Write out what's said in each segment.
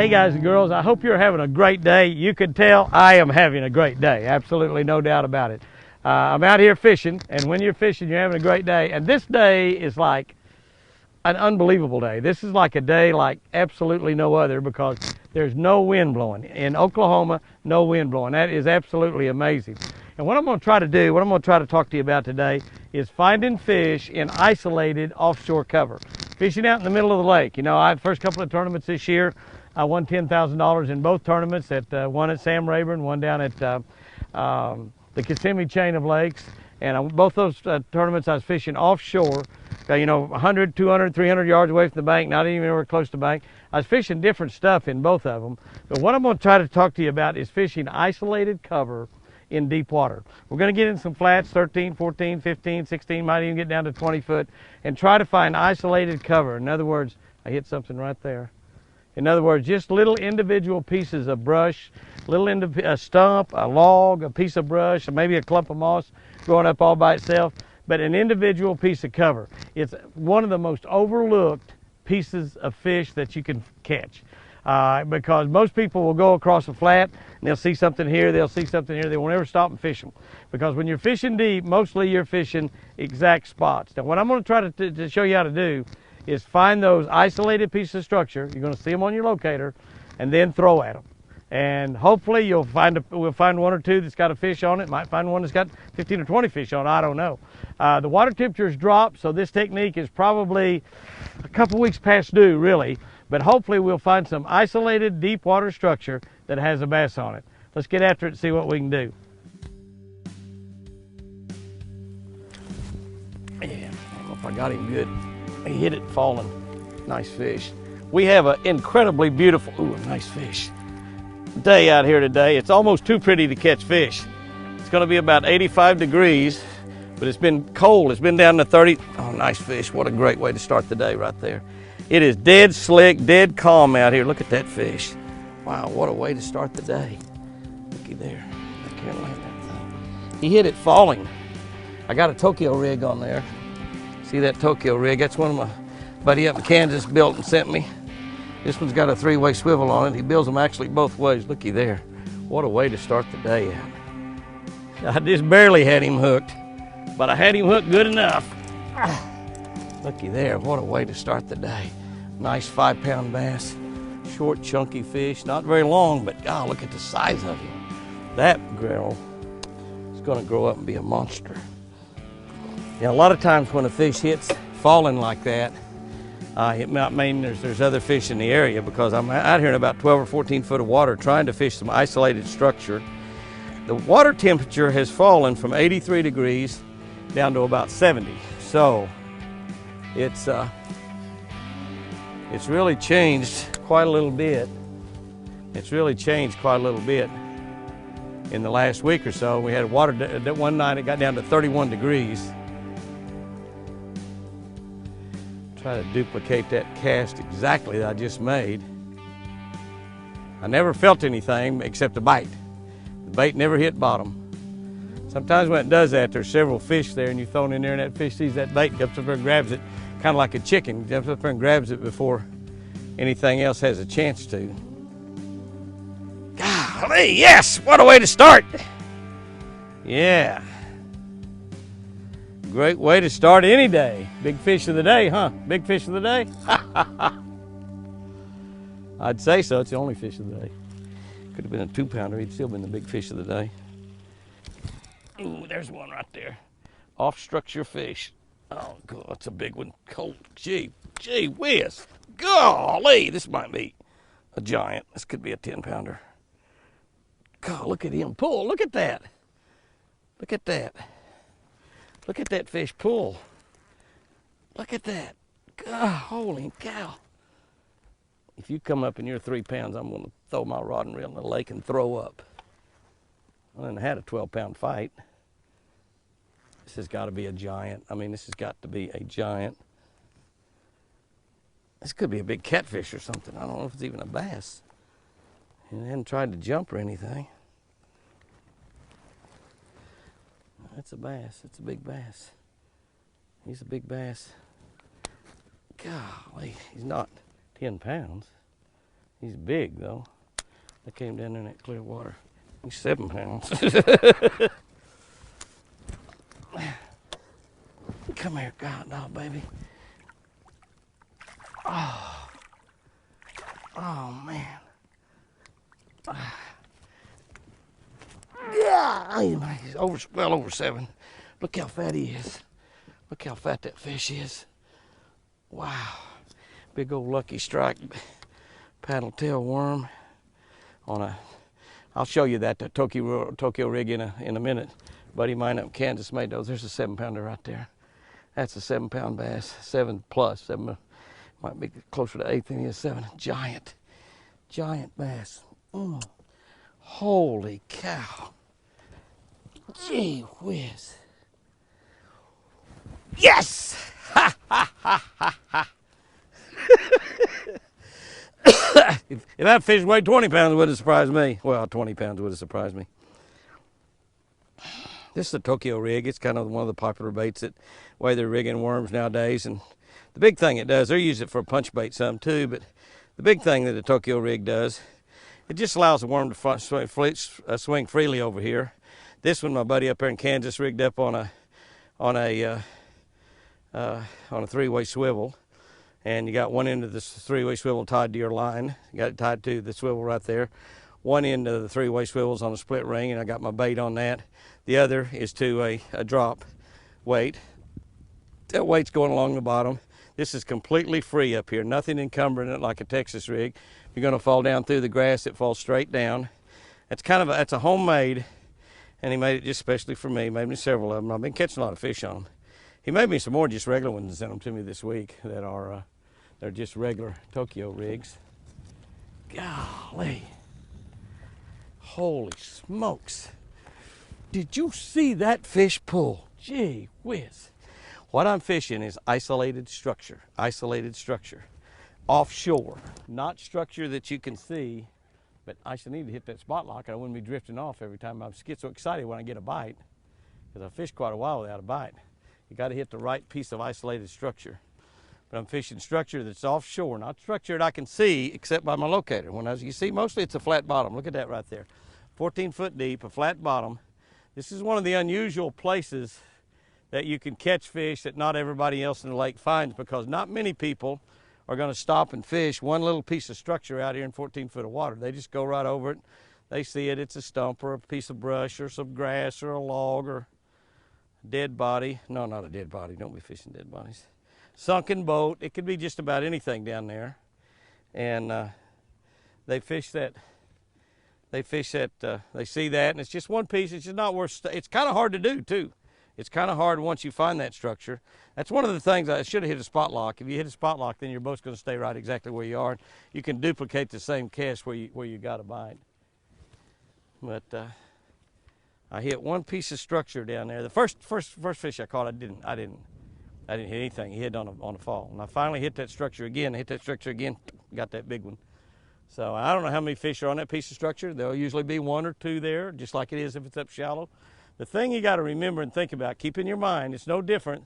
Hey guys and girls, I hope you're having a great day. You can tell I am having a great day, absolutely no doubt about it. I'm out here fishing, and when you're fishing, you're having a great day. And this day is like an unbelievable day. This is like a day like absolutely no other because there's no wind blowing. In Oklahoma, no wind blowing. That is absolutely amazing. And what I'm going to try to do, what I'm going to try to talk to you about today is finding fish in isolated offshore cover. Fishing out in the middle of the lake. You know, I had the first couple of tournaments this year. I won $10,000 in both tournaments, one at Sam Rayburn, one down at the Kissimmee chain of lakes. And both those tournaments I was fishing offshore, you know, 100, 200, 300 yards away from the bank, not even anywhere close to the bank. I was fishing different stuff in both of them. But what I'm going to try to talk to you about is fishing isolated cover in deep water. We're going to get in some flats, 13, 14, 15, 16, might even get down to 20 foot, and try to find isolated cover. In other words, I hit something right there. In other words, just little individual pieces of brush, a stump, a log, a piece of brush, or maybe a clump of moss growing up all by itself, but an individual piece of cover. It's one of the most overlooked pieces of fish that you can catch. Because most people will go across a flat and they'll see something here, they'll see something here, they won't ever stop and fish them. Because when you're fishing deep, mostly you're fishing exact spots. Now what I'm going to try to show you how to do is find those isolated pieces of structure. You're going to see them on your locator and then throw at them. And hopefully we'll find one or two that's got a fish on it. Might find one that's got 15 or 20 fish on it, I don't know. The water temperature's dropped, so this technique is probably a couple weeks past due, really. But hopefully we'll find some isolated deep water structure that has a bass on it. Let's get after it and see what we can do. Yeah, I don't know if I got him good. He hit it falling. Nice fish. We have an incredibly beautiful, ooh, nice fish, day out here today. It's almost too pretty to catch fish. It's going to be about 85 degrees, but it's been cold. It's been down to 30. Oh, nice fish. What a great way to start the day right there. It is dead slick, dead calm out here. Look at that fish. Wow, what a way to start the day. Looky there. I can't land that thing. He hit it falling. I got a Tokyo rig on there. See that Tokyo rig? That's one of my buddy up in Kansas built and sent me. This one's got a three-way swivel on it. He builds them actually both ways. Looky there. What a way to start the day out. I just barely had him hooked, but I had him hooked good enough. Looky there. What a way to start the day. Nice 5-pound bass. Short, chunky fish. Not very long, but God, look at the size of him. That girl is going to grow up and be a monster. Yeah, a lot of times when a fish hits falling like that, it might mean there's other fish in the area, because I'm out here in about 12 or 14 foot of water trying to fish some isolated structure. The water temperature has fallen from 83 degrees down to about 70. So it's really changed quite a little bit. It's really changed quite a little bit in the last week or so. We had water that one night, it got down to 31 degrees. Try to duplicate that cast exactly that I just made. I never felt anything except a bite. The bait never hit bottom. Sometimes when it does that, there's several fish there and you throw it in there and that fish sees that bait, jumps up there and grabs it, kind of like a chicken, jumps up there and grabs it before anything else has a chance to. Golly, yes, what a way to start. Yeah. Great way to start any day. Big fish of the day, huh? Big fish of the day? I'd say so. It's the only fish of the day. Could have been a 2-pounder. He'd still been the big fish of the day. Ooh, there's one right there. Off structure fish. Oh, God, that's a big one. Cold. Gee whiz. Golly, this might be a giant. This could be a 10-pounder. God, look at him pull. Look at that. Look at that. Look at that fish pull. Look at that. God, holy cow. If you come up and you're 3 pounds, I'm going to throw my rod and reel in the lake and throw up. I didn't had a 12-pound fight. This has got to be a giant. I mean, this has got to be a giant. This could be a big catfish or something. I don't know if it's even a bass. And it hadn't tried to jump or anything. That's a bass. It's a big bass. He's a big bass. Golly, he's not 10 pounds. He's big though. I came down in that clear water. He's 7 pounds. Come here, God, no, baby. Oh, man. Yeah, he's well over 7. Look how fat he is. Look how fat that fish is. Wow. Big old Lucky Strike paddle tail worm on a, I'll show you that Tokyo rig in a minute. Buddy of mine up in Kansas made those. There's a 7-pounder right there. That's a 7-pound bass, 7 plus. 7 might be closer to 8 than he is 7. Giant bass. Holy cow. Gee whiz. Yes! Ha ha ha ha ha. If that fish weighed 20 pounds, it would have surprised me. Well, 20 pounds would have surprised me. This is a Tokyo rig. It's kind of one of the popular baits that way they're rigging worms nowadays. And the big thing it does, they use it for punch bait some too, but the big thing that a Tokyo rig does, it just allows the worm to swing freely over here. This one, my buddy up there in Kansas rigged up on a 3-way swivel, and you got one end of this 3-way swivel tied to your line. You got it tied to the swivel right there. One end of the 3-way swivel's on a split ring, and I got my bait on that. The other is to a drop weight. That weight's going along the bottom. This is completely free up here, nothing encumbering it like a Texas rig. If you're going to fall down through the grass, it falls straight down. That's a homemade, and he made it just especially for me. Made me several of them. I've been catching a lot of fish on them. He made me some more just regular ones and sent them to me this week that are they're just regular Tokyo rigs. Golly. Holy smokes. Did you see that fish pull? Gee whiz. What I'm fishing is isolated structure. Offshore. Not structure that you can see, but I should need to hit that spot lock. I wouldn't be drifting off every time. I get so excited when I get a bite, because I fished quite a while without a bite. You got to hit the right piece of isolated structure. But I'm fishing structure that's offshore, not structure that I can see except by my locator. You see, mostly it's a flat bottom. Look at that right there. 14 foot deep, a flat bottom. This is one of the unusual places that you can catch fish that not everybody else in the lake finds, because not many people are going to stop and fish one little piece of structure out here in 14 foot of water. They just go right over it. They see it, it's a stump or a piece of brush or some grass or a log or a dead body. No, not a dead body. Don't be fishing dead bodies. Sunken boat. It could be just about anything down there. And they fish that. They see that, and it's just one piece. It's just not worth. It's kind of hard to do too. It's kind of hard once you find that structure. That's one of the things. I should have hit a spot lock. If you hit a spot lock, then your boat's going to stay right exactly where you are. You can duplicate the same cast where you got a bite. But I hit one piece of structure down there. The first fish I caught, I didn't hit anything. He hit on a fall, and I finally hit that structure again. Got that big one. So I don't know how many fish are on that piece of structure. There'll usually be 1 or 2 there, just like it is if it's up shallow. The thing you got to remember and think about, keep in your mind, it's no different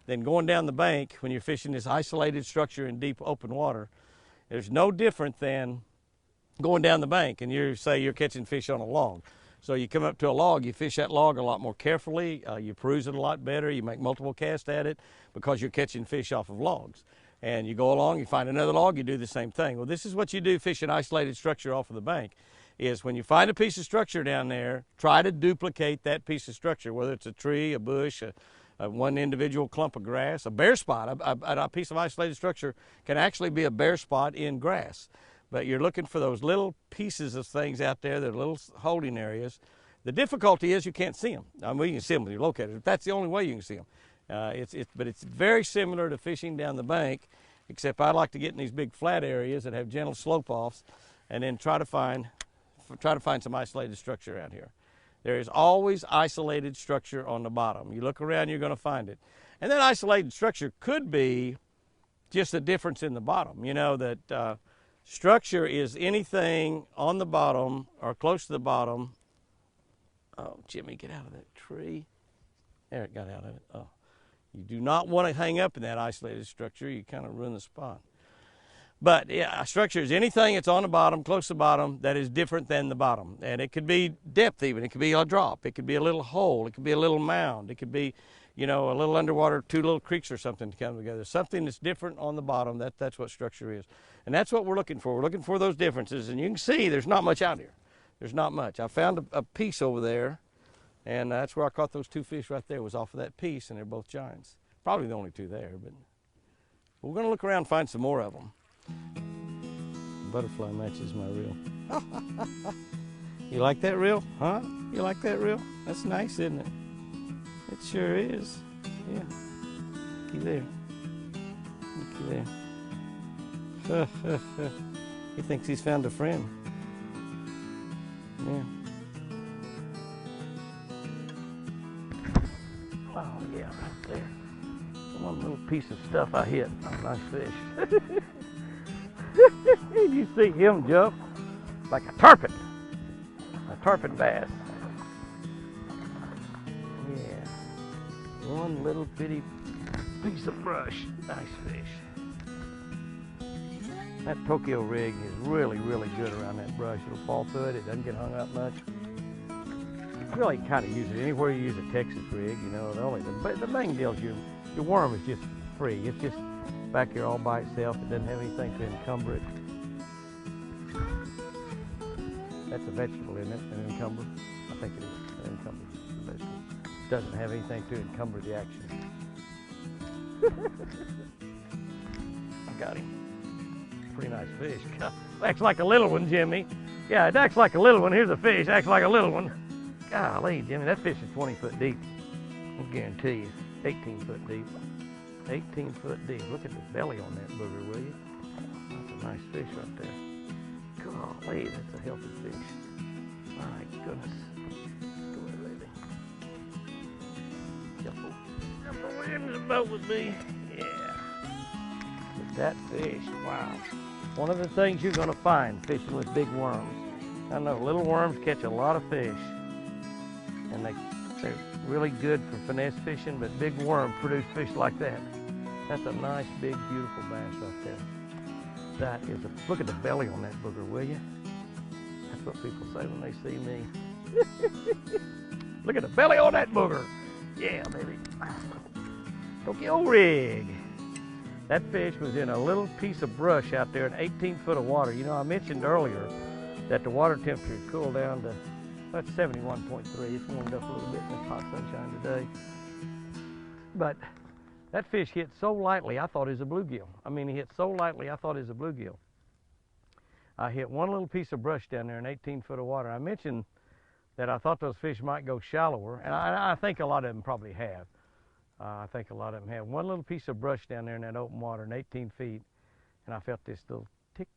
than going down the bank when you're fishing this isolated structure in deep open water. There's no different than going down the bank and you're catching fish on a log. So you come up to a log, you fish that log a lot more carefully, you peruse it a lot better, you make multiple casts at it because you're catching fish off of logs. And you go along, you find another log, you do the same thing. Well, this is what you do fishing isolated structure off of the bank, is when you find a piece of structure down there, try to duplicate that piece of structure, whether it's a tree, a bush, one individual clump of grass, a bare spot. A piece of isolated structure can actually be a bare spot in grass. But you're looking for those little pieces of things out there, that are little holding areas. The difficulty is you can't see them. I mean, you can see them with your locator. That's the only way you can see them. But it's very similar to fishing down the bank, except I like to get in these big flat areas that have gentle slope offs, and then try to find some isolated structure out here. There is always isolated structure on the bottom. You look around, you're going to find it. And that isolated structure could be just a difference in the bottom. You know that structure is anything on the bottom or close to the bottom. Oh, Jimmy, get out of that tree. There, it got out of it. Oh. You do not want to hang up in that isolated structure. You kind of ruin the spot. But yeah, a structure is anything that's on the bottom, close to the bottom, that is different than the bottom. And it could be depth even. It could be a drop. It could be a little hole. It could be a little mound. It could be, you know, a little underwater, two little creeks or something to come together. Something that's different on the bottom. That's what structure is. And that's what we're looking for. We're looking for those differences. And you can see there's not much out here. There's not much. I found a piece over there, and that's where I caught those two fish right there. It was off of that piece, and they're both giants. Probably the only two there, but we're going to look around and find some more of them. Butterfly matches my reel. You like that reel? Huh? You like that reel? That's nice, isn't it? It sure is. Yeah. Looky there. Looky there. He thinks he's found a friend. Yeah. Oh yeah, right there. One little piece of stuff I hit. Oh, nice fish. You see him jump like a tarpon bass. Yeah. One little bitty piece of brush. Nice fish. That Tokyo rig is really, really good around that brush. It'll fall through it. It doesn't get hung up much. You really kind of use it anywhere you use a Texas rig, you know. The main deal is your worm is just free. It's just back here all by itself. It doesn't have anything to encumber it. That's a vegetable, isn't it? An encumber? I think it is. An encumber is a vegetable. It doesn't have anything to encumber the action. I got him. Pretty nice fish. Acts like a little one, Jimmy. Yeah, it acts like a little one. Here's a fish, acts like a little one. Golly, Jimmy, that fish is 20 foot deep. I guarantee you, 18 foot deep. 18 foot deep. Look at the belly on that booger, will you? That's a nice fish right there. Golly, that's a healthy fish. My goodness. Go ahead, baby. Jump in the boat with me. Yeah. Look at that fish. Wow. One of the things you're going to find fishing with big worms. I know little worms catch a lot of fish, and they're really good for finesse fishing, but big worms produce fish like that. That's a nice, big, beautiful bass right there. That is look at the belly on that booger, will you? That's what people say when they see me. Look at the belly on that booger. Yeah, baby. Tokyo rig. That fish was in a little piece of brush out there in 18 foot of water. You know, I mentioned earlier that the water temperature had cooled down to, that's 71.3. It's warmed up a little bit in this hot sunshine today. But that fish hit so lightly, I thought it was a bluegill. I mean, he hit so lightly, I thought it was a bluegill. I hit one little piece of brush down there in 18 foot of water. I mentioned that I thought those fish might go shallower, and I think a lot of them probably have. I think a lot of them have. One little piece of brush down there in that open water in 18 feet, and I felt this little tick,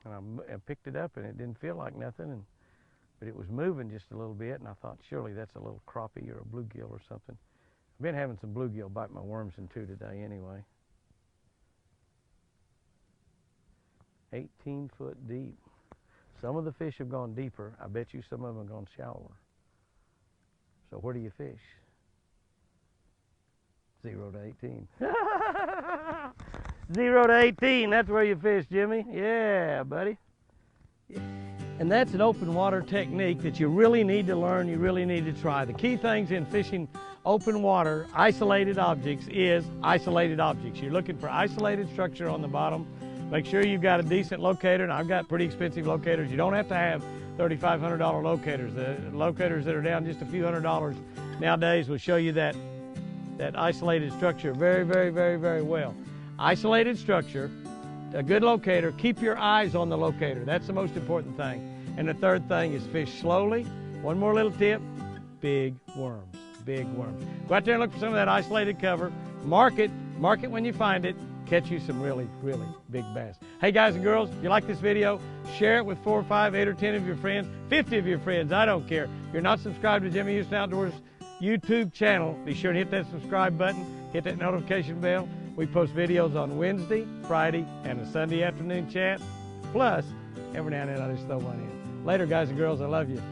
and I picked it up, and it didn't feel like nothing, but it was moving just a little bit, and I thought, surely that's a little crappie or a bluegill or something. I've been having some bluegill bite my worms in two today anyway. 18 foot deep. Some of the fish have gone deeper. I bet you some of them have gone shallower. So where do you fish? 0 to 18. 0 to 18, that's where you fish, Jimmy. Yeah, buddy. Yeah. And that's an open water technique that you really need to learn, you really need to try. The key things in fishing open water, isolated objects, is isolated objects. You're looking for isolated structure on the bottom. Make sure you've got a decent locator, and I've got pretty expensive locators. You don't have to have $3,500 locators. The locators that are down just a few $100s nowadays will show you that isolated structure very, very, very, very well. Isolated structure, a good locator, keep your eyes on the locator. That's the most important thing. And the third thing is fish slowly. One more little tip, big worms, big worms. Go out there and look for some of that isolated cover. Mark it when you find it. Catch you some really, really big bass. Hey guys and girls, if you like this video, share it with 4 or 5, 8 or 10 of your friends, 50 of your friends, I don't care. If you're not subscribed to Jimmy Houston Outdoors YouTube channel, be sure to hit that subscribe button, hit that notification bell. We post videos on Wednesday, Friday, and a Sunday afternoon chat. Plus, every now and then I just throw one in. Later, guys and girls, I love you.